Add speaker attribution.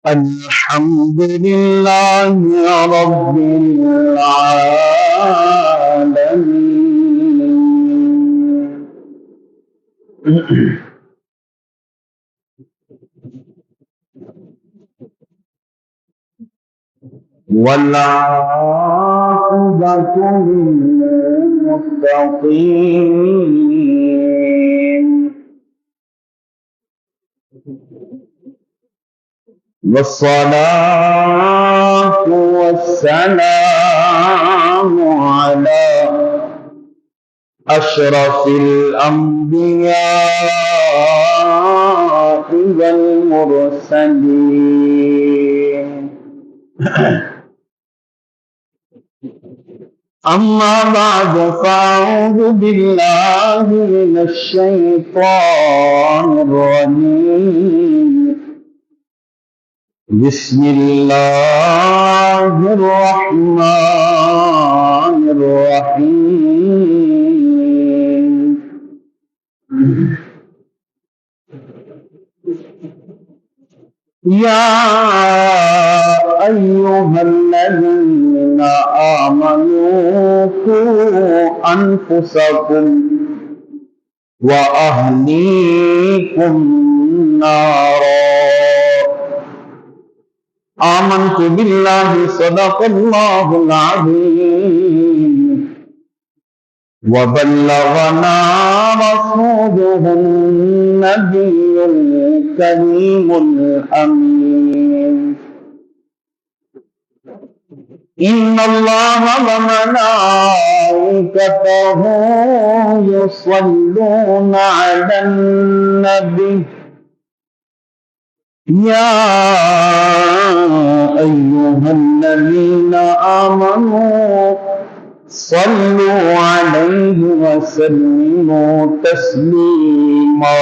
Speaker 1: الحمد لله رب العالمين. والعاقبة للمتقين والصلاة والسلام على أشرف الأنبياء والمرسلين. أما بعد فأعوذ بالله من الشيطان الرجيم. بسم الله الرحمن الرحيم. يا أيها الذين آمنوا قوا أنفسكم وأهليكم نارا. آمنت بالله صدق الله العظيم وبلغنا رسوله النبي الكريم الأمين. إن الله وملائكته يصلون على النبي يا أيها الذين آمنوا صلوا عليه وسلموا تسليما.